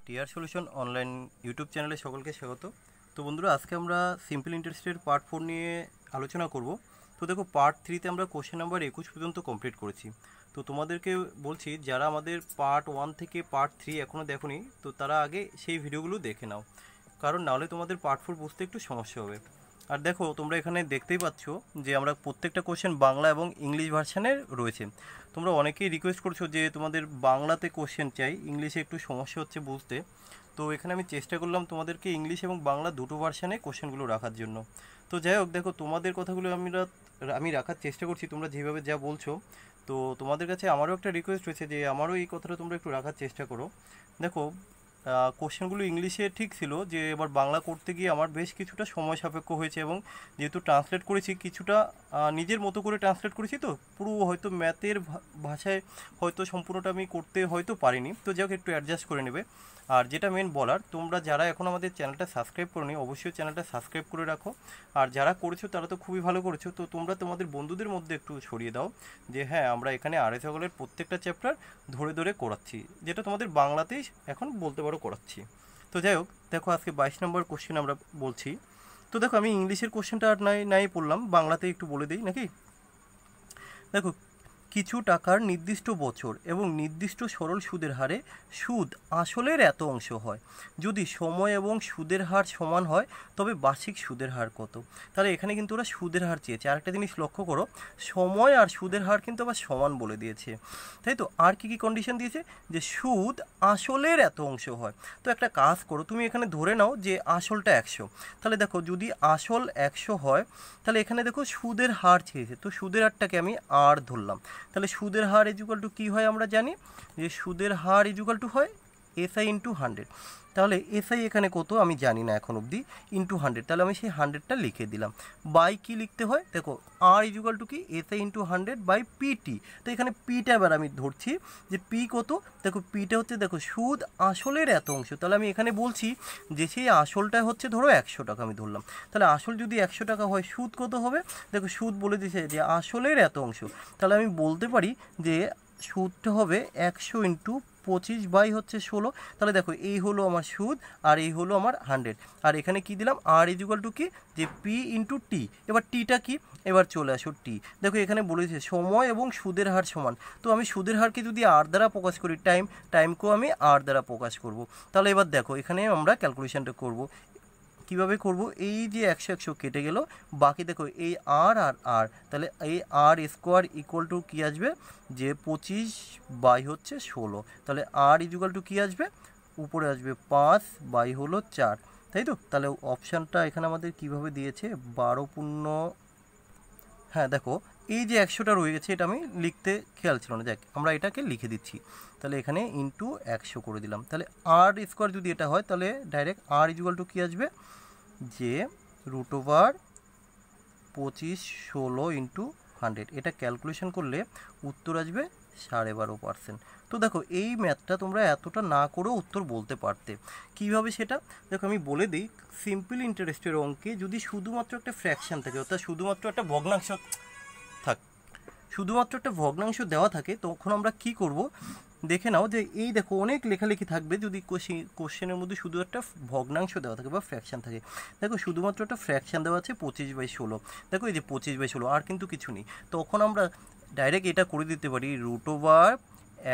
TR solution online YouTube চ্যানেলে সকলকে স্বাগত। তো বন্ধুরা, আজকে আমরা সিম্পল ইন্টারেস্টের পার্ট 4 নিয়ে আলোচনা করব। তো দেখো, পার্ট 3তে আমরা কোশ্চেন নাম্বার 21 পর্যন্ত কমপ্লিট করেছি। তো তোমাদেরকে বলছি, যারা আমাদের পার্ট 1 থেকে পার্ট 3 এখনও দেখোনি, তো তারা আগে সেই ভিডিওগুলো দেখে নাও, কারণ নাহলে তোমাদের পার্ট 4 বুঝতে একটু সমস্যা হবে। আর দেখো, তোমরা এখানে দেখতেই পাচ্ছ যে আমরা প্রত্যেকটা কোশ্চেন বাংলা এবং ইংলিশ ভার্সানের রয়েছে। তোমরা অনেকেই রিকোয়েস্ট করছো যে তোমাদের বাংলাতে কোশ্চেন চাই, ইংলিশে একটু সমস্যা হচ্ছে বুঝতে। তো এখানে আমি চেষ্টা করলাম তোমাদেরকে ইংলিশ এবং বাংলা দুটো ভার্সানে কোশ্চেনগুলো রাখার জন্য। তো যাই হোক, দেখো তোমাদের কথাগুলো আমি রাখার চেষ্টা করছি, তোমরা যেভাবে যা বলছো। তো তোমাদের কাছে আমারও একটা রিকোয়েস্ট রয়েছে যে আমারও এই কথাটা তোমরা একটু রাখার চেষ্টা করো। দেখো, কোশ্চেনগুলো ইংলিশে ঠিক ছিল, যে এবার বাংলা করতে গিয়ে আমার বেশ কিছুটা সময় সাপেক্ষ হয়েছে, এবং যেহেতু ট্রান্সলেট করেছি কিছুটা নিজের মতো করে ট্রান্সলেট করেছি, তো পুরো হয়তো ম্যাথের ভাষায় হয়তো সম্পূর্ণটা আমি করতে হয়তো পারিনি। তো যাই হোক, একটু অ্যাডজাস্ট করে নেবে। আর যেটা মেন বলার, তোমরা যারা এখন আমাদের চ্যানেলটা সাবস্ক্রাইব করোনি, অবশ্যই চ্যানেলটা সাবস্ক্রাইব করে রাখো। আর যারা করেছো তারা তো খুবই ভালো করেছো, তো তোমরা তোমাদের বন্ধুদের মধ্যে একটু ছড়িয়ে দাও যে হ্যাঁ, আমরা এখানে আরএস সকলের প্রত্যেকটা চ্যাপ্টার ধরে ধরে করাচ্ছি, যেটা তোমাদের বাংলাতেই এখন বলতে পারো করাচ্ছি। তো যাই হোক, দেখো আজকে 22 নম্বর কোশ্চেন আমরা বলছি। তো দেখো, আমি ইংলিশের কোশ্চেনটা আর নাই পড়লাম, বাংলাতে একটু বলে দিই নাকি। দেখো, কিছু টাকার নির্দিষ্ট বছর এবং নির্দিষ্ট সরল সুদের হারে সুদ আসলের এত অংশ হয়। যদি সময় এবং সুদের হার সমান হয় তবে বার্ষিক সুদের হার কত? তাহলে এখানে কিন্তু ওরা সুদের হার চেয়েছে। আরেকটা জিনিস লক্ষ্য করো, সময় আর সুদের হার কিন্তু আবার সমান বলে দিয়েছে, তাই তো। আর কি কি কন্ডিশন দিয়েছে? যে সুদ আসলের এত অংশ হয়। তো একটা কাজ করো, তুমি এখানে ধরে নাও যে আসলটা 100। তাহলে দেখো, যদি আসল 100 হয়, তাহলে এখানে দেখো সুদের হার চেয়েছে, তো সুদের হারটাকে আমি আর ধরলাম। তাহলে সুদের হার ইজুকাল টু কী হয় আমরা জানি, যে সুদের হার ইজুকাল টু হয় এসআই ইন্টু 100। তাহলে এসআই এখানে কত আমি জানি না এখন অবধি, ইন্টু 100। তাহলে আমি সেই 100টা লিখে দিলাম। বাই কি লিখতে হয়, দেখো আর ইজুকাল টু কি এসআই ইন্টু 100 বাই পিটি। তো এখানে পিটা এবার আমি ধরছি যে পি কত, দেখো পিটা হচ্ছে, দেখো সুদ আসলের এত অংশ। তাহলে আমি এখানে বলছি যে সেই আসলটা হচ্ছে ধরো 100 টাকা আমি ধরলাম। তাহলে আসল যদি 100 টাকা হয়, সুদ কত হবে? দেখো সুদ বলে দিয়েছে যে আসলের এত অংশ। তাহলে আমি বলতে পারি যে সুদটা হবে 100 ইন্টু 25 বাই হচ্ছে 16। তাহলে দেখো, এই হলো আমার সুদ আর এই হলো আমার 100। আর এখানে কি দিলাম, আর ইজুকাল টু কি, যে পি ইন্টু টি। এবার টিটা কি, এবার চলে আসো টি। দেখো এখানে বলেছে সময় এবং সুদের হার সমান, তো আমি সুদের হারকে যদি আর দ্বারা প্রকাশ করি, টাইমকেও আমি আর দ্বারা প্রকাশ করব। তাহলে এবার দেখো, এখানে আমরা ক্যালকুলেশনটা করব। কীভাবে করব, এই যে 100 কেটে গেল, বাকি দেখো এই আর আর আর, তাহলে এই আর স্কোয়ার ইকুয়াল টু কী আসবে, যে 25 বাই হচ্ছে 16। তাহলে আর ইকুয়াল টু কী আসবে, উপরে আসবে 5 বাই হলো 4, তাই তো। তাহলে অপশানটা এখানে আমাদের কিভাবে দিয়েছে, 12 পূর্ণ, হ্যাঁ দেখো এই যে 100টা রয়ে গেছে, এটা আমি লিখতে খেয়াল ছিল না, যাক আমরা এটাকে লিখে দিচ্ছি। তাহলে এখানে ইন্টু 100 করে দিলাম। তাহলে আর স্কোয়ার যদি এটা হয়, তাহলে ডাইরেক্ট আর ইকুয়াল টু কী আসবে, যে রুট ওভার 25 16 ইন্টু 100। এটা ক্যালকুলেশন করলে উত্তর আসবে 12.5%। তো দেখো, এই ম্যাথটা তোমরা এতটা না করেও উত্তর বলতে পারতে। কিভাবে সেটা দেখো, আমি বলে দিই। সিম্পল ইন্টারেস্টের অঙ্কে যদি শুধুমাত্র একটা ফ্র্যাকশান থাকে, অর্থাৎ শুধুমাত্র একটা ভগ্নাংশ দেওয়া থাকে, তখন আমরা কি করব দেখে নাও। যে এই দেখো, অনেক লেখালেখি থাকবে যদি কোশ্চেনের মধ্যে শুধু একটা ভগ্নাংশ দেওয়া থাকে বা ফ্র্যাকশান থাকে। দেখো, শুধুমাত্র একটা ফ্র্যাকশান দেওয়া আছে 25 বাই 16। দেখো এই যে 25 বাই 16, আর কিন্তু কিছু নেই। তখন আমরা ডাইরেক্ট এটা করে দিতে পারি, রুট ওভার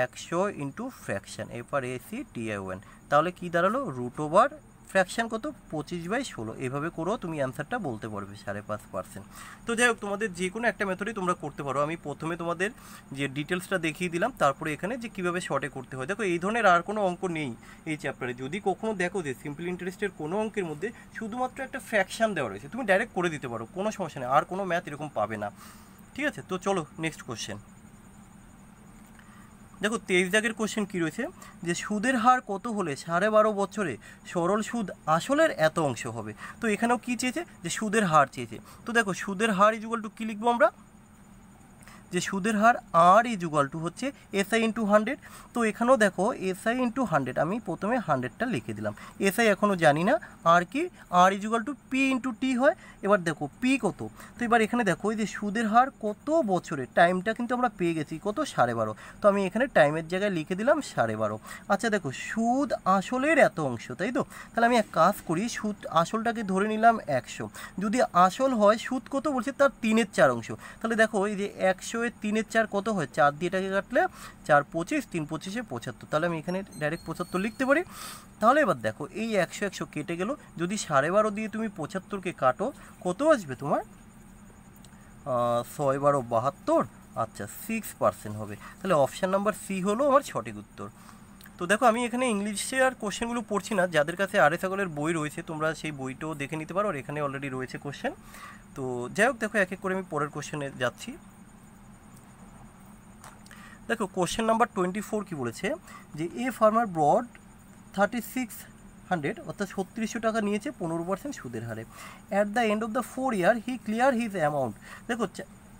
100 ইন্টু ফ্র্যাকশান, এরপর এসি টিআই1। তাহলে কি দাঁড়ালো, রুট ওভার ফ্র্যাকশান কত, 25 বাই 16। এভাবে করেও তুমি অ্যান্সারটা বলতে পারবে 5.5%। তো যাই হোক, তোমাদের যে কোনো একটা মেথডেই তোমরা করতে পারো। আমি প্রথমে তোমাদের যে ডিটেলসটা দেখিয়ে দিলাম, তারপরে এখানে যে কীভাবে শর্টে করতে হয়। দেখো, এই ধরনের আর কোনো অঙ্ক নেই এই চ্যাপ্টারে। যদি কখনো দেখো যে সিম্পল ইন্টারেস্টের কোনো অঙ্কের মধ্যে শুধুমাত্র একটা ফ্র্যাকশান দেওয়া রয়েছে, তুমি ডাইরেক্ট করে দিতে পারো, কোনো সমস্যা নেই, আর কোনো ম্যাথ এরকম পাবে না। ঠিক আছে, তো চলো নেক্সট কোশ্চেন। দেখো 23 দাগের কোশ্চেন কী রয়েছে, যে সুদের হার কত হলে 12.5 বছরে সরল সুদ আসলের এত অংশ হবে। তো এখানেও কী চেয়েছে, যে সুদের হার চেয়েছে। তো দেখো, সুদের হার ইকুয়াল টু কী লিখবো আমরা, যে সুদের হার আর ইজ ইকুয়াল টু হচ্ছে এসআই ইন্টু 100। তো এখানেও দেখো এসআই ইন্টু 100, আমি প্রথমে 100টা লিখে দিলাম। এসআই এখনও জানি না, আর কি R is equal to P into T হয়। এবার দেখো পি কত, তো এবার এখানে দেখো এই যে সুদের হার কত বছরে, টাইমটা কিন্তু আমরা পেয়ে গেছি কত, 12.5। তো আমি এখানে টাইমের জায়গায় লিখে দিলাম 12.5। আচ্ছা দেখো সুদ আসলের এত অংশ, তাই তো, তাহলে আমি এক কাজ করি, সুদ আসলটাকে ধরে নিলাম 100। যদি আসল হয় সুদ কত বলছে, তার 3/4 অংশ। তাহলে দেখো এই যে 100 এর 3/4 কত হয়, 4 দিয়ে এটাকে কাটলে 4 25, 3 25 75। তাহলে আমি এখানে ডাইরেক্ট 75 লিখতে পারি। তাহলে এবার দেখো এই 100 100 কেটে গেল, যদি 12.5 দিয়ে তুমি 75কে কাটো কত আসবে তোমার, 6 12 72, আচ্ছা 6% হবে। তাহলে অপশান নাম্বার সি হলো আমার সঠিক উত্তর। তো দেখো আমি এখানে ইংলিশে আর কোশ্চেনগুলো পড়ছি না, যাদের কাছে আর এস আগলের বই রয়েছে তোমরা সেই বইটাও দেখে নিতে পারো, আর এখানে অলরেডি রয়েছে কোশ্চেন। তো যাই হোক দেখো এক এক করে আমি পরের কোশ্চেনে যাচ্ছি। দেখো কোশ্চেন নাম্বার 24 কি বলেছে, যে এ ফার্মার ব্রড 3600 অর্থাৎ 3600 টাকা নিয়েছে 15% সুদের হারে। At the end of the 4 year he clear his amount. দেখো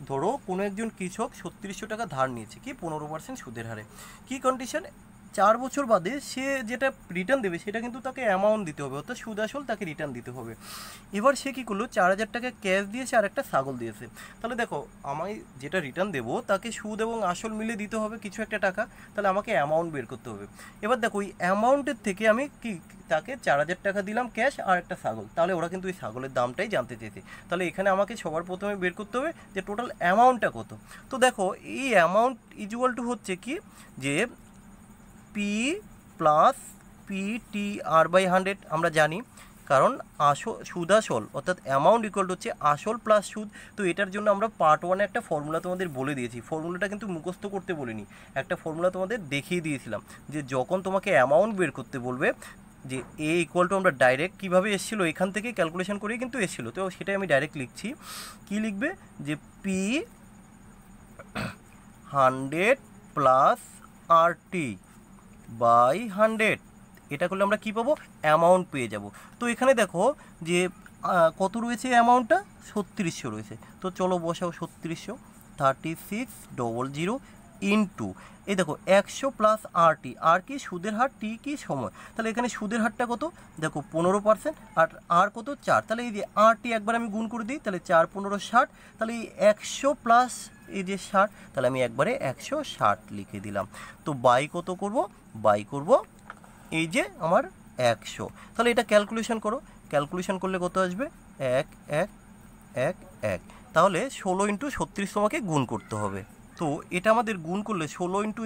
ধরো কোনো একজন কৃষক 3600 টাকা ধার নিয়েছে কি 15% সুদের হারে, কি কন্ডিশন, 4 বছর বাদে সে যেটা রিটার্ন দেবে সেটা কিন্তু তাকে অ্যামাউন্ট দিতে হবে, অর্থাৎ সুদ আসল তাকে রিটার্ন দিতে হবে। এবার সে কী করলো, 4000 টাকা ক্যাশ দিয়েছে আর একটা ছাগল দিয়েছে। তাহলে দেখো আমি যেটা রিটার্ন দেবো তাকে সুদ এবং আসল মিলে দিতে হবে কিছু একটা টাকা, তাহলে আমাকে অ্যামাউন্ট বের করতে হবে। এবার দেখো ওই অ্যামাউন্টের থেকে আমি কি তাকে 4000 টাকা দিলাম ক্যাশ আর একটা ছাগল, তাহলে ওরা কিন্তু ওই ছাগলের দামটাই জানতে চেয়েছে। তাহলে এখানে আমাকে সবার প্রথমে বের করতে হবে যে টোটাল অ্যামাউন্টটা কত। তো দেখো এই অ্যামাউন্ট ইকুয়াল টু হচ্ছে কি, যে P plus P T R by 100 আমরা জানি, কারণ সুদ আসল অর্থাৎ অ্যামাউন্ট ইকুয়াল টু হচ্ছে আসল প্লাস সুদ। তো এটার জন্য আমরা পার্ট 1-এ একটা ফর্মুলা তোমাদের বলে দিয়েছি, ফর্মুলাটা কিন্তু মুখস্থ করতে বলিনি, একটা ফর্মুলা তোমাদের দেখিয়ে দিয়েছিলাম, যে যখন তোমাকে অ্যামাউন্ট বের করতে বলবে, যে এ ইকুয়াল টু আমরা ডাইরেক্ট কীভাবে এসেছিলো এখান থেকে ক্যালকুলেশন করেই কিন্তু এসেছিলো, তো সেটাই আমি ডাইরেক্ট লিখছি। কি লিখবে, যে P 100 plus R T by 100, এটা করলে আমরা কি পাবো, অ্যামাউন্ট পেয়ে যাব। তো এখানে দেখো যে কত রয়েছে অ্যামাউন্টটা, 3600 রয়েছে। তো চলো বসাও 3600, 3600 ইন্টু এই দেখো 100 প্লাস আর টি, আর কি সুদের হার, টি কি সময়, তাহলে এখানে সুদের হারটা কত দেখো 15%, আর কত 4, তাহলে এই যে আর টি একবার আমি গুণ করে দিই, তাহলে 4 15 60, তাহলে এই 100 প্লাস এই যে 60, তাহলে আমি একবারে 160 লিখে দিলাম। তো বাই কত করব, বাই করব এই যে আমার 100, তাহলে এটা ক্যালকুলেশন করো, ক্যালকুলেশন করলে কত আসবে 1 1 1 1, তাহলে 16 ইন্টু 36 তোমাকে গুণ করতে হবে। তো এটা আমাদের গুণ করলে 16 ইন্টু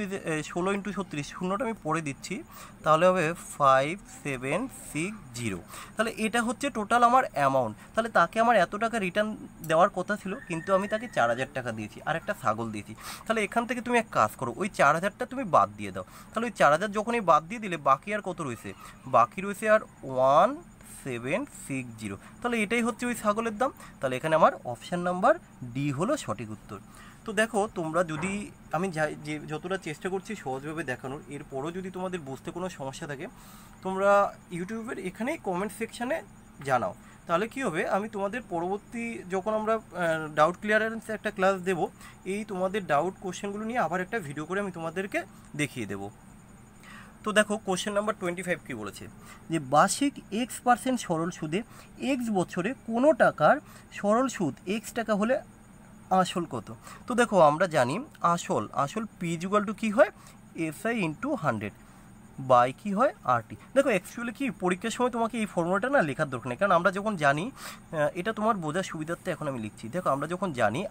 36, শূন্যটা আমি পরে দিচ্ছি, তাহলে হবে 5760। তাহলে এটা হচ্ছে টোটাল আমার অ্যামাউন্ট। তাহলে তাকে আমার এত টাকা রিটার্ন দেওয়ার কথা ছিল, কিন্তু আমি তাকে 4000 টাকা দিয়েছি আর একটা ছাগল দিয়েছি। তাহলে এখান থেকে তুমি এক কাজ করো, ওই 4000টা তুমি বাদ দিয়ে দাও। তাহলে ওই 4000 যখনই বাদ দিয়ে দিলে বাকি আর কত রয়েছে, বাকি রয়েছে আর 1760। তাহলে এটাই হচ্ছে ওই ছাগলের দাম। তাহলে এখানে আমার অপশান নাম্বার ডি হলো সঠিক উত্তর। তো দেখো তোমরা যদি, আমি যে যতটা চেষ্টা করছি সহজভাবে দেখানোর, এরপরও যদি তোমাদের বুঝতে কোনো সমস্যা থাকে তোমরা ইউটিউবের এখানেই কমেন্ট সেকশানে জানাও, তাহলে কী হবে, আমি তোমাদের পরবর্তী যখন আমরা ডাউট ক্লিয়ারেন্স একটা ক্লাস দেব, এই তোমাদের ডাউট কোশ্চেনগুলো নিয়ে আবার একটা ভিডিও করে আমি তোমাদেরকে দেখিয়ে দেবো। তো দেখো কোশ্চেন নাম্বার 25 কী বলেছে, যে বার্ষিক X% সরল সুদে X বছরে কোনো টাকার সরল সুদ X টাকা হলে আসল কত। তো দেখো আমরা জানি আসল পি ইকুয়াল টু কী হয়, এসআই ইন্টু 100 বাই কী হয় আর টি। দেখো অ্যাকচুয়ালি কি পরীক্ষার সময় তোমাকে এই ফর্মুলাটা না লেখার দরকার নেই, কারণ আমরা যখন জানি, এটা তোমার বোঝার সুবিধার্থে এখন আমি লিখছি। দেখো আমরা যখন জানি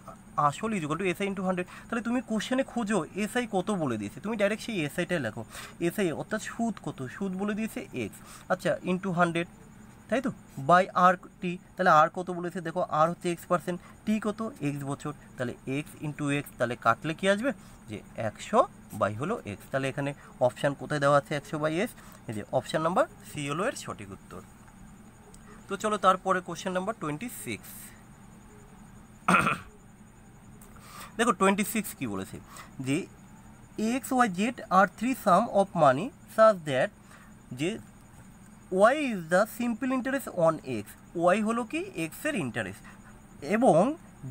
আসল ইকুয়াল টু এসআই ইন্টু 100, তাহলে তুমি কোশ্চেনে খোঁজো এসআই কত বলে দিয়েছে, তুমি ডাইরেক্ট সেই এসআইটাই লেখো, এসআই অর্থাৎ সুদ কত, সুদ বলে দিয়েছে এক্স, আচ্ছা ইন্টু 100, তাই তো, বাই আর টি, তাহলে আর কত বলেছে, দেখো আর হচ্ছে X%, টি কত এক্স বছর, তাহলে এক্স ইন্টু এক্স, তাহলে কাটলে কি আসবে, যে 100 বাই হলো এক্স। তাহলে এখানে অপশান কোথায় দেওয়া আছে, 100 বাই এক্স, এই যে অপশান নাম্বার সি হলো এর সঠিক উত্তর। তো চলো তারপরে কোশ্চেন নাম্বার 26। দেখো 26 কি বলেছে, যে X Y Z are 3 sum of money such that, যে Y is the simple interest on X, Y হলো কি এক্সের ইন্টারেস্ট, এবং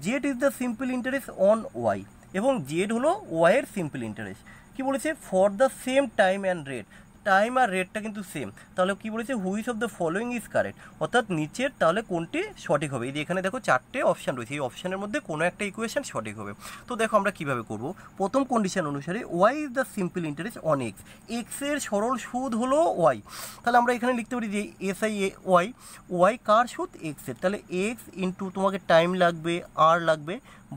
Z is the simple interest on Y, এবং জেড হলো ওয়াইয়ের সিম্পল ইন্টারেস্ট। কি বলেছে, for the same time and rate, time আর রেটটা কিন্তু সেম, তাহলে কি বলেছে, which of the following is correct, অর্থাৎ নিচের তাহলে কোনটি সঠিক হবে। এই যে এখানে দেখো 4টে অপশান রয়েছে, এই অপশানের মধ্যে কোনো একটা ইকুয়েশন সঠিক হবে। তো দেখো আমরা কীভাবে করব, প্রথম কন্ডিশন অনুসারে Y is the simple interest on X, এক্সের সরল সুদ হলো ওয়াই, তাহলে আমরা এখানে লিখতে পারি যে এস আই এ ওয়াই, ওয়াই কার সুদ, এক্সের, তাহলে এক্স ইন্টু তোমাকে টাইম লাগবে আর লাগবে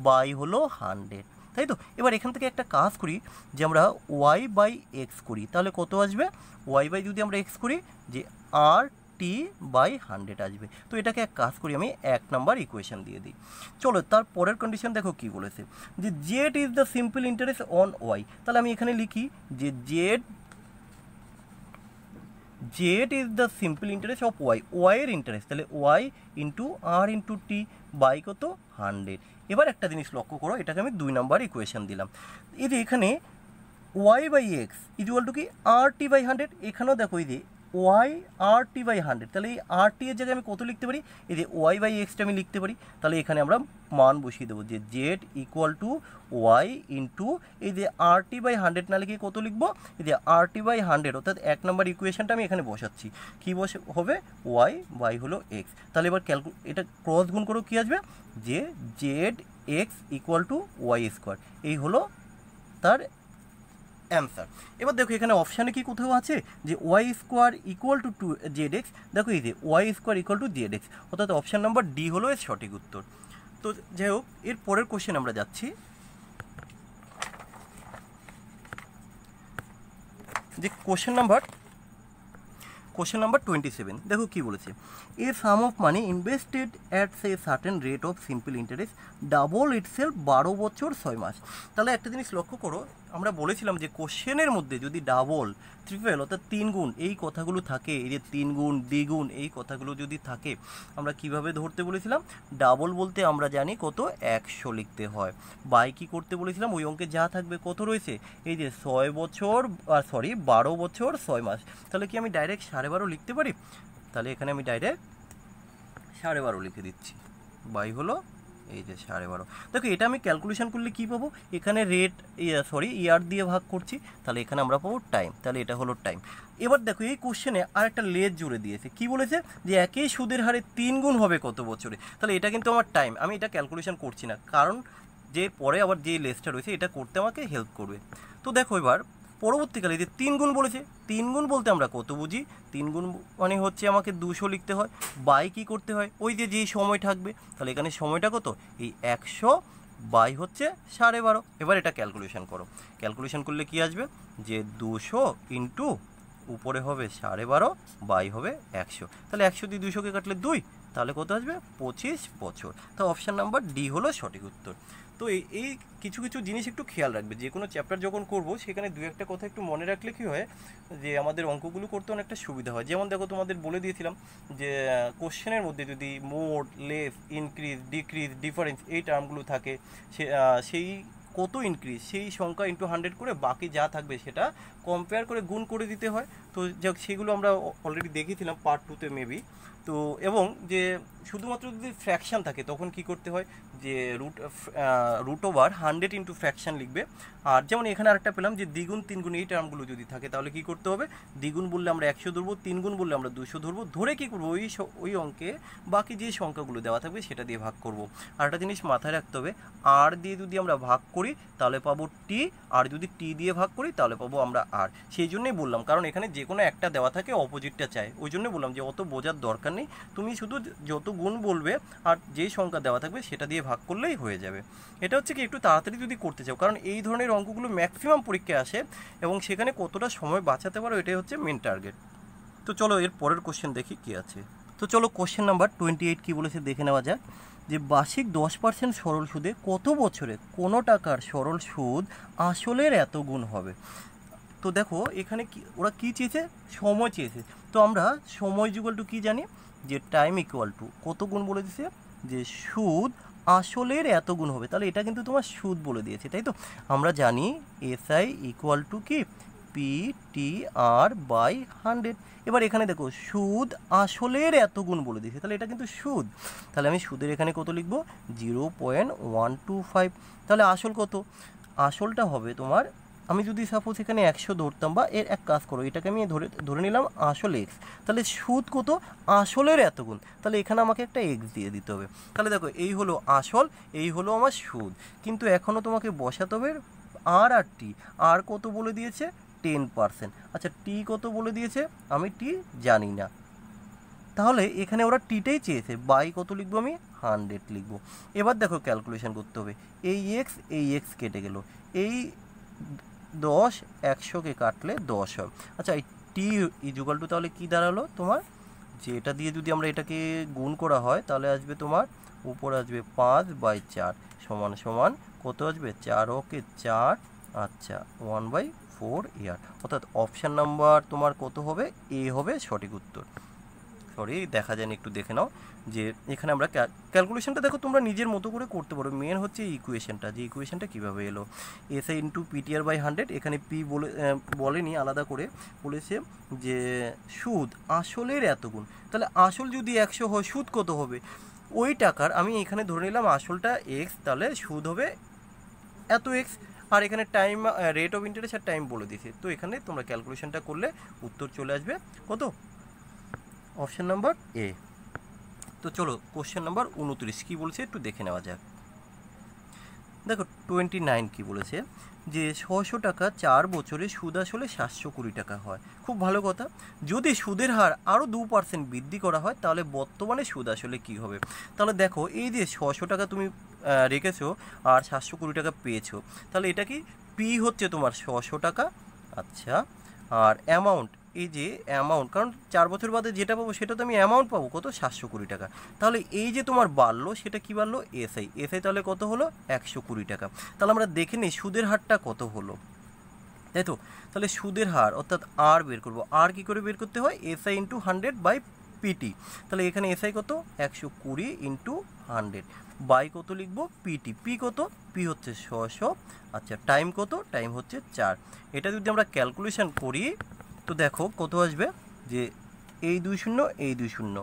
বাই হলো 100, তাই তো। এবার এখান থেকে একটা কাজ করি যে আমরা ওয়াই বাই এক্স করি, তাহলে কত আসবে, ওয়াই বাই যদি আমরা এক্স করি যে আর টি বাই 100 আসবে। তো এটাকে এক কাজ করি, আমি 1 নাম্বার ইকুয়েশন দিয়ে দিই। চলো তার পরের কন্ডিশন দেখো কি বলেছে, যে Z is the simple interest on Y, তাহলে আমি এখানে লিখি যে Z is the simple interest of Y, ওয়াইয়ের ইন্টারেস্ট, তাহলে Y into R into T by কত 100। এবার একটা জিনিস লক্ষ্য করো, এটাকে আমি 2 নাম্বার ইকুয়েশন দিলাম। এই যে এখানে Y by X equal to কি আর টি বাই 100, এখানেও দেখো এই যে ওয়াই আর টি বাই 100, তাহলে এই আর টি এর জায়গায় আমি কত লিখতে পারি, এই যে ওয়াই বাই এক্সটা আমি লিখতে পারি, তাহলে এখানে আমরা মান বসিয়ে দেবো যে Z equal to Y into এই যে আর টি বাই 100 না লিখে কত লিখবো, এই যে আর টি বাই 100, অর্থাৎ 1 নাম্বার ইকুয়েশনটা আমি এখানে বসাচ্ছি, কী হবে ওয়াই বাই হলো এক্স। তাহলে এবার এটা ক্রস গুণ করো কী আসবে, যে Z X equal to Y square, এই হলো তার অ্যান্সার। এবার দেখো এখানে অপশানে কি কোথাও আছে যে Y square equal to Z X, দেখো এই যে Y square equal to Z X, অর্থাৎ অপশান নাম্বার ডি হলো এর সঠিক উত্তর। তো যাই হোক, এর পরের কোশ্চেন আমরা যাচ্ছি, যে কোশ্চেন নাম্বার 27। দেখো কি বলেছে, a sum of money invested at a certain rate of simple interest double itself 12 বছর 6 মাস। তাহলে একটা জিনিস লক্ষ্য করো, আমরা বলেছিলাম যে কোশ্চেনের মধ্যে যদি ডাবল, ট্রিপল অর্থাৎ 3 গুণ এই কথাগুলো থাকে, এই যে 3 গুণ দ্বিগুণ এই কথাগুলো যদি থাকে, আমরা কিভাবে ধরতে বলেছিলাম, ডাবল বলতে আমরা জানি কত 100 লিখতে হয়, বাই কি করতে বলেছিলাম, ওই অঙ্কে যা থাকবে কত রয়েছে, এই যে 6 বছর 12 বছর 6 মাস, তাহলে কি আমি ডাইরেক্ট 12.5 লিখতে পারি, তাহলে এখানে আমি ডাইরেক্ট 12.5 লিখে দিচ্ছি, বাই হলো এই যে 12.5। দেখো এটা আমি ক্যালকুলেশন করলে কি পাবো, এখানে রেট ইয়ার দিয়ে ভাগ করছি, তাহলে এখানে আমরা পাবো টাইম, তাহলে এটা হলো টাইম। এবার দেখো এই কোশ্চেনে আর একটা লেজ জুড়ে দিয়েছে, কি বলেছে যে একই সুদের হারে 3 গুণ হবে কত বছরে, তাহলে এটা কিন্তু আমার টাইম, আমি এটা ক্যালকুলেশন করছি না, কারণ যে পরে আবার যে লেজটা রয়েছে এটা করতে আমাকে হেল্প করবে। তো দেখো এবার পরবর্তীকালে যে 3 গুণ বলেছে, 3 গুণ বলতে আমরা কত বুঝি, 3 গুণ মানে হচ্ছে আমাকে 200 লিখতে হয়, বাই কী করতে হয়, ওই যে যেই সময় থাকবে, তাহলে এখানে সময়টা কত, এই 100 বাই হচ্ছে 12.5। এবার এটা ক্যালকুলেশন করো, ক্যালকুলেশন করলে কি আসবে, যে 200 ইন্টু উপরে হবে 12.5 বাই হবে 100, তাহলে 100 দিয়ে 200কে কাটলে 2, তাহলে কত আসবে 25 বছর। তো অপশান নাম্বার ডি হলো সঠিক উত্তর। তো এই কিছু কিছু জিনিস একটু খেয়াল রাখবে, যে কোনো চ্যাপ্টার যখন করব সেখানে 2-1টা কথা একটু মনে রাখলে কী হয়, যে আমাদের অঙ্কগুলো করতে অনেকটা সুবিধা হয়। যেমন দেখো তোমাদের বলে দিয়েছিলাম যে কোশ্চেনের মধ্যে যদি mode, less, increase, decrease, difference এই টার্মগুলো থাকে, সেই কত ইনক্রিজ সেই সংখ্যা ইন্টু 100 করে বাকি যা থাকবে সেটা কম্পেয়ার করে গুণ করে দিতে হয়। তো যাক সেগুলো আমরা অলরেডি দেখেছিলাম পার্ট 2-তে মেবি। তো এবং যে শুধুমাত্র যদি ফ্র্যাকশান থাকে তখন কি করতে হয়, যে রুট ওভার 100 ইন্টু ফ্র্যাকশান লিখবে। আর যেমন এখানে আরেকটা পেলাম যে দ্বিগুণ, তিনগুণ এই টার্মগুলো যদি থাকে তাহলে কি করতে হবে, দ্বিগুণ বললে আমরা 100 ধরবো, তিনগুণ বললে আমরা 200 ধরবো, ধরে কি করবো ওই অঙ্কে বাকি যে সংখ্যাগুলো দেওয়া থাকবে সেটা দিয়ে ভাগ করব। আর একটা জিনিস মাথায় রাখতে হবে, আর দিয়ে যদি আমরা ভাগ করি তাহলে পাবো টি, আর যদি টি দিয়ে ভাগ করি তাহলে পাবো আমরা আর। সেই জন্যই বললাম, কারণ এখানে যে কোনো একটা দেওয়া থাকে অপোজিটটা চাই, ওই জন্য বললাম যে অত বোঝার দরকার নেই, তুমি শুধু যত গুণ বলবে আর যেই সংখ্যা দেওয়া থাকবে সেটা দিয়ে ভাগ করলেই হয়ে যাবে। এটা হচ্ছে কি একটু তাড়াতাড়ি যদি করতে চাও, কারণ এই ধরনের অঙ্কগুলো ম্যাক্সিমাম পরীক্ষায় আসে এবং সেখানে কতটা সময় বাঁচাতে পারো এটাই হচ্ছে মেন টার্গেট। তো চলো এর পরের কোশ্চেন দেখি কী আছে। তো চলো কোশ্চেন নাম্বার 28 কী বলেছে দেখে নেওয়া যাক, যে বার্ষিক 10% সরল সুদে কত বছরে কোনো টাকার সরল সুদ আসলের এত গুণ হবে। তো দেখো এখানে কি ওরা কী চেয়েছে, সময় চেয়েছে। তো আমরা সময় ইকুয়াল টু কী জানি, যে টাইম ইকুয়াল টু কত গুণ বলে দিয়েছে, যে সুদ আসলের এত গুণ হবে, তাহলে এটা কিন্তু তোমার সুদ বলে দিয়েছে, তাই তো। আমরা জানি এসআই ইকুয়াল টু কি PTR/100। এবার এখানে দেখো সুদ আসলের এত গুণ বলে দিয়েছে, তাহলে এটা কিন্তু সুদ, তাহলে আমি সুদের এখানে কত লিখবো 0.125। তাহলে আসল কত, আসলটা হবে তোমার, আমি যদি সাপোজ এখানে 100 ধরতাম, বা এর এক কাজ করো এটাকে আমি ধরে নিলাম আসল এক্স, তাহলে সুদ কত আসলের এত গুণ, তাহলে এখানে আমাকে একটা এক্স দিয়ে দিতে হবে। তাহলে দেখো এই হলো আসল, এই হলো আমার সুদ, কিন্তু এখনও তোমাকে বসাতে হবে আর টি। আর কত বলে দিয়েছে 10%। আচ্ছা টি কত বলে দিয়েছে, আমি টি জানি না, তাহলে এখানে ওরা টিটাই চেয়েছে, বাই কত লিখবো আমি 100 লিখবো। এবার দেখো ক্যালকুলেশন করতে হবে, এই এক্স কেটে গেল, এই 10 100কে কাটলে 10 হবে। আচ্ছা এই টি ইজুকাল টু তাহলে কী দাঁড়ালো তোমার, যে এটা দিয়ে যদি আমরা এটাকে গুণ করা হয় তাহলে আসবে তোমার উপর আসবে 5/4 সমান সমান কত আসবে 4 ওকে 4, আচ্ছা 1/4 ইয়ার, অর্থাৎ অপশান নাম্বার তোমার কত হবে, এ হবে সঠিক উত্তর। সরি দেখা যায়নি, একটু দেখে নাও যে এখানে আমরা ক্যালকুলেশনটা দেখো তোমরা নিজের মতো করে করতে পারো। মেন হচ্ছে ইকুয়েশনটা, যে ইকুয়েশনটা কীভাবে এলো, এসআই ইন্টু PTR/100, এখানে পি বলেনি, আলাদা করে বলেছে যে সুদ আসলের এত গুণ, তাহলে আসল যদি 100 হয় সুদ কত হবে, ওই টাকার আমি এখানে ধরে নিলাম আসলটা এক্স, তাহলে সুদ হবে এত এক্স, আর এখানে টাইম রেট অফ ইন্টারেস্ট আর টাইম বলে দিয়েছে, তো এখানে তোমরা ক্যালকুলেশনটা করলে উত্তর চলে আসবে কত, অপশান নাম্বার এ। তো চলো কোশ্চেন নাম্বার 29 কী বলছে একটু দেখে নেওয়া যাক। দেখো 29 কী বলেছে, যে 600 টাকা 4 বছরে সুদ আসলে 720 টাকা হয়। খুব ভালো কথা, যদি সুদের হার আরও 2% বৃদ্ধি করা হয় তাহলে বর্তমানে সুদ আসলে কী হবে। তাহলে দেখো এই যে 600 টাকা তুমি রেখেছো আর 720 টাকা পেয়েছো, তাহলে এটা কি পি হচ্ছে তোমার 600 টাকা, আচ্ছা, আর অ্যামাউন্ট, এই যে অ্যামাউন্ট, কারণ 4 বছর বাদে যেটা পাবো সেটা তো আমি অ্যামাউন্ট পাবো কত 720 টাকা, তাহলে এই যে তোমার বাড়লো সেটা কি বাড়লো এসআই তাহলে কত হলো 120 টাকা। তাহলে আমরা দেখে নিই সুদের হারটা কত হলো, তাই তো, তাহলে সুদের হার অর্থাৎ আর বের করবো, আর কি করে বের করতে হয়, এসআই ইন্টু 100/PT, তাহলে এখানে এসআই কত 120 ইন্টু 100 বাই কত লিখবো পিটি, পি কত, পি হচ্ছে 600, আচ্ছা টাইম কত, টাইম হচ্ছে 4। এটা যদি আমরা ক্যালকুলেশন করি তো দেখো কত আসবে, যে এই 2 শূন্য এই 2 শূন্য,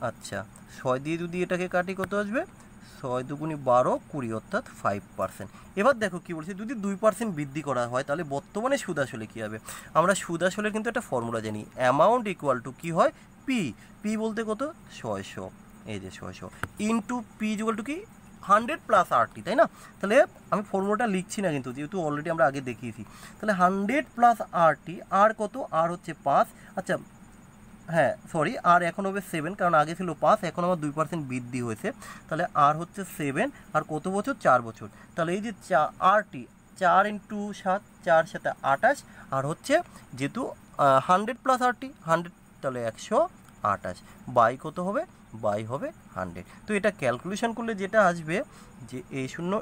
আচ্ছা 6 দিয়ে যদি এটাকে কাটি কত আসবে, 6 দুগুণি 12 20 অর্থাৎ 5%। এবার দেখো কী বলছে, যদি 2% বৃদ্ধি করা হয় তাহলে বর্তমানে সুদ আসলে কী হবে। আমরা সুদ আসলের কিন্তু একটা ফর্মুলা জানি, অ্যামাউন্ট ইকুয়াল টু কী হয় পি, পি বলতে কত 600, এই যে 600 ইন্টু পি ইকুয়াল টু কি 100 প্লাস RT, তাই না। তাহলে আমি ফর্মুলাটা লিখছি না কিন্তু, যেহেতু অলরেডি আমরা আগে দেখিয়েছি, তাহলে 100 প্লাস RT, আর কত, আর হচ্ছে 5, আচ্ছা হ্যাঁ সরি আর এখন হবে 7, কারণ আগে ছিল 5, এখন আমার 2% বৃদ্ধি হয়েছে, তাহলে আর হচ্ছে 7, আর কত বছর 4 বছর, তাহলে এই যে RT 4 ইন্টু 7, 4 7 28, আর হচ্ছে যেহেতু 100 প্লাস RT 100, তাহলে 128 বাই কত হবে, বাই হবে 100। তো এটা ক্যালকুলেশন করলে যেটা আসবে যে এই শূন্য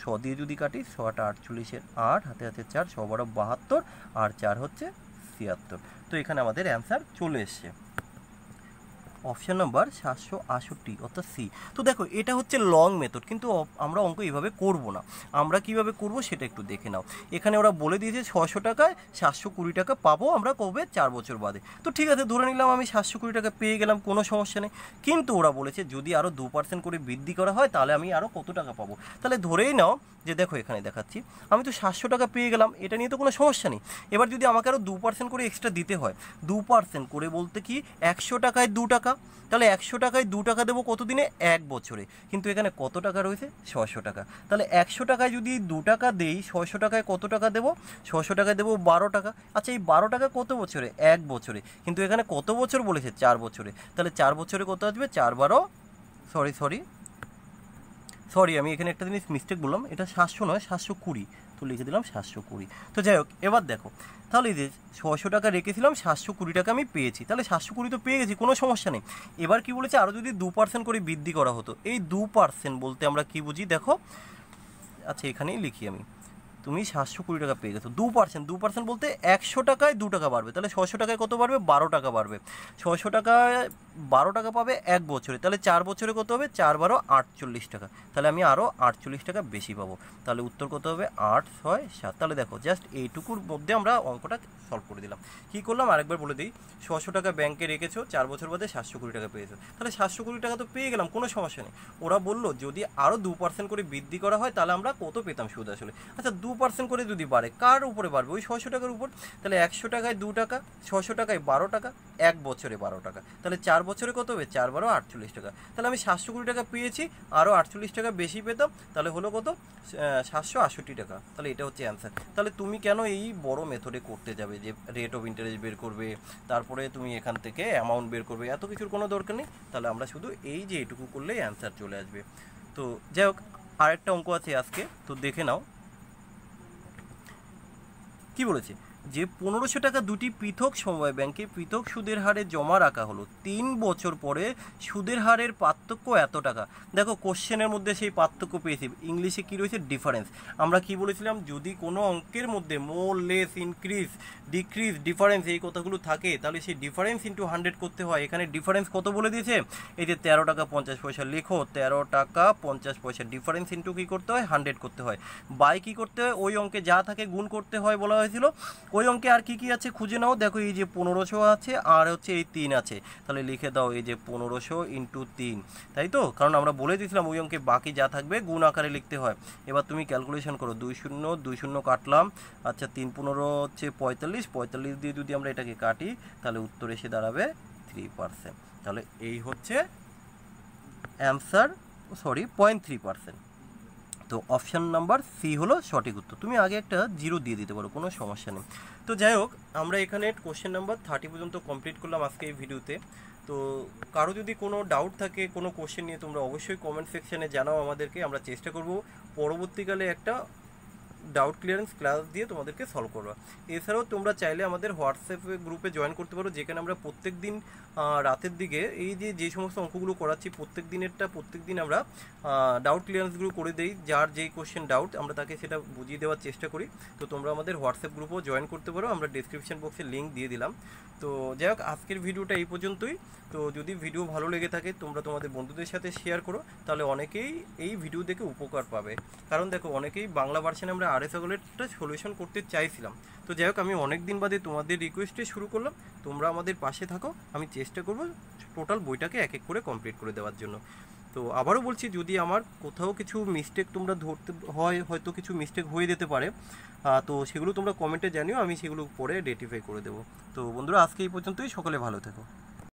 100 দিয়ে যদি কাটি 6 8 48 8 হাতে হাতে 4 6 12 72, আর 4 হচ্ছে 76। তো এখানে আমাদের অ্যান্সার চলে এসছে, অপশান নাম্বার 768 অর্থাৎ সি। তো দেখো এটা হচ্ছে লং মেথড, কিন্তু আমরা অঙ্ক এইভাবে করব না, আমরা কিভাবে করব সেটা একটু দেখে নাও। এখানে ওরা বলে দিয়েছে 600 টাকায় 720 টাকা পাবো আমরা কবে 4 বছর বাদে, তো ঠিক আছে ধরে নিলাম আমি 720 টাকা পেয়ে গেলাম, কোনো সমস্যা নেই, কিন্তু ওরা বলেছে যদি আরও 2% করে বৃদ্ধি করা হয় তাহলে আমি আরও কত টাকা পাবো। তাহলে ধরেই নাও যে দেখো এখানে দেখাচ্ছি আমি তো 700 টাকা পেয়ে গেলাম, এটা নিয়ে তো কোনো সমস্যা নেই। এবার যদি আমাকে আরও 2% করে এক্সট্রা দিতে হয়, 2% করে বলতে কি 100 টাকায় 2 টাকা, তাহলে 100 টাকায় 2 টাকা দেবো কত দিনে, 1 বছরে, কিন্তু এখানে কত টাকা রয়েছে 600 টাকা, তাহলে 100 টাকায় যদি 2 টাকা দেই 600 টাকায় কত টাকা দেবো, 600 টাকায় দেবো 12 টাকা, আচ্ছা এই 12 টাকা কত বছরে, 1 বছরে, কিন্তু এখানে কত বছর বলেছে 4 বছরে, তাহলে 4 বছরে কত আসবে 4 12, সরি আমি এখানে একটা জিনিস মিস্টেক বললাম, এটা 700 নয় 720, তো লিখে দিলাম 720। তো যাই হোক এবার দেখো তাহলে এই যে 600 টাকা রেখেছিলাম 720 টাকা আমি পেয়েছি, তাহলে 720 তো পেয়ে গেছি, কোনো সমস্যা নেই। এবার কি বলেছে আরও যদি 2% করে বৃদ্ধি করা হতো, এই 2% বলতে আমরা কি বুঝি দেখো, আচ্ছা এখানেই লিখি আমি, তুমি 720 টাকা পেয়ে গেছো। 2% বলতে 100 টাকায় 2 টাকা বাড়বে, তাহলে 600 টাকায় কত বাড়বে? 12 টাকা বাড়বে। 600 টাকায় 12 টাকা পাবে 1 বছরে, তাহলে 4 বছরে কত হবে? 4 12 48 টাকা, তাহলে আমি আরও 48 টাকা বেশি পাবো। তাহলে উত্তর কত হবে? 8 6 7। তাহলে দেখো জাস্ট এইটুকুর মধ্যে আমরা অঙ্কটা সলভ করে দিলাম। কী করলাম আরেকবার বলে দিই, 600 টাকা ব্যাংকে রেখেছো, 4 বছর বাদে 720 টাকা পেয়েছো, তাহলে 720 টাকা তো পেয়ে গেলাম, কোনো সমস্যা নেই। ওরা বললো যদি আরও 2% করে বৃদ্ধি করা হয় তাহলে আমরা কত পেতাম সুদ আসলে। আচ্ছা 2% করে যদি বাড়ে, কার উপরে বাড়বে? ওই 600 টাকার উপর। তাহলে 100 টাকায় 2 টাকা, 600 টাকায় 12 টাকা, 1 বছরে 12 টাকা, তাহলে 4 বছরে কত হবে? 4 12 48 টাকা। তাহলে আমি 720 টাকা পেয়েছি, আরও 48 টাকা বেশি পেতাম, তাহলে হলো কত? 768 টাকা। তাহলে এটা হচ্ছে অ্যান্সার। তাহলে তুমি কেন এই বড় মেথডে করতে যাবে যে রেট অফ ইন্টারেস্ট বের করবে, তারপরে তুমি এখান থেকে অ্যামাউন্ট বের করবে, এত কিছুর কোনো দরকার নেই। তাহলে আমরা শুধু এই যে এটুকু করলেই অ্যান্সার চলে আসবে। তো যাই হোক, আরেকটা অঙ্ক আছে আজকে, তো দেখে নাও কি বলেছে। যে 1500 টাকা দুটি পৃথক সমবায় ব্যাংকে পৃথক সুদের হারে জমা রাখা হলো, 3 বছর পরে সুদের হারের পার্থক্য এত টাকা। দেখো কোশ্চেনের মধ্যে সেই পার্থক্য পেয়েছি, ইংলিশে কী রয়েছে? ডিফারেন্স। আমরা কি বলেছিলাম? যদি কোনো অঙ্কের মধ্যে মোর লেস ইনক্রিজ ডিক্রিজ ডিফারেন্স এই কথাগুলো থাকে, তাহলে সেই ডিফারেন্স ইন্টু 100 করতে হয়। এখানে ডিফারেন্স কত বলে দিয়েছে? এই যে 13 টাকা 50 পয়সা, লেখো 13 টাকা 50 পয়সা, ডিফারেন্স ইন্টু কী করতে হয়? 100 করতে হয়। বাই কী করতে হয়? ওই অঙ্কে যা থাকে গুণ করতে হয় বলা হয়েছিল। ওই অঙ্কে আর কি কি আছে খুঁজে নাও। দেখো এই যে 1500 আছে আর হচ্ছে এই 3 আছে, তাহলে লিখে দাও এই যে 1500 ইন্টু 3, তাই তো? কারণ আমরা বলে দিয়েছিলাম ওই অঙ্কে বাকি যা থাকবে গুণ আকারে লিখতে হয়। এবার তুমি ক্যালকুলেশন করো, 2 শূন্য 2 শূন্য কাটলাম, আচ্ছা 3 15 হচ্ছে 45, 45 দিয়ে যদি আমরা এটাকে কাটি তাহলে উত্তর এসে দাঁড়াবে 3%। তাহলে এই হচ্ছে অ্যান্সার, সরি 0.3%। তো অপশান নাম্বার সি হলো সঠিক উত্তর। তুমি আগে একটা 0 দিয়ে দিতে পারো, কোনো সমস্যা নেই। তো যাই হোক, আমরা এখানে কোশ্চেন নাম্বার 30 পর্যন্ত কমপ্লিট করলাম আজকে এই ভিডিওতে। তো কারো যদি কোনো ডাউট থাকে কোনো কোশ্চেন নিয়ে, তোমরা অবশ্যই কমেন্ট সেকশানে জানাও আমাদেরকে, আমরা চেষ্টা করব পরবর্তীকালে একটা ডাউট ক্লিয়ারেন্স ক্লাস দিয়ে তোমাদেরকে সলভ করবা। এছাড়াও তোমরা চাইলে আমাদের হোয়াটসঅ্যাপ গ্রুপে জয়েন করতে পারো, যেখানে আমরা প্রত্যেক দিন রাতের দিকে এই যে সমস্ত অঙ্কগুলো করাচ্ছি প্রত্যেক দিন আমরা ডাউট ক্লিয়ারেন্সগুলো করে দেই। যার যেই কোশ্চেন ডাউট আমরা তাকে সেটা বুঝিয়ে দেওয়ার চেষ্টা করি। তো তোমরা আমাদের হোয়াটসঅ্যাপ গ্রুপেও জয়েন করতে পারো, আমরা ডেসক্রিপশন বক্সে লিঙ্ক দিয়ে দিলাম। তো যাই হোক, আজকের ভিডিওটা এই পর্যন্তই। তো যদি ভিডিও ভালো লেগে থাকে তোমরা তোমাদের বন্ধুদের সাথে শেয়ার করো, তাহলে অনেকেই এই ভিডিও দেখে উপকার পাবে। কারণ দেখো অনেকেই বাংলা ভার্সানে আমরা আরএসএগলেরটা সলিউশন করতে চাইছিলাম। তো যাই হোক, আমি অনেক দিন বাদে তোমাদের রিকোয়েস্টে শুরু করলাম, তোমরা আমাদের পাশে থাকো, আমি চেষ্টা করব টোটাল বইটাকে এক এক করে কমপ্লিট করে দেওয়ার জন্য। তো আবারও বলছি, যদি আমার কোথাও কিছু মিস্টেক তোমরা ধরতে হয়, হয়তো কিছু মিস্টেক হয়ে যেতে পারে, তো সেগুলো তোমরা কমেন্টে জানিও, আমি সেগুলো পরে রেটিফাই করে দেবো। তো বন্ধুরা আজকে এই পর্যন্তই, সকলে ভালো থেকো।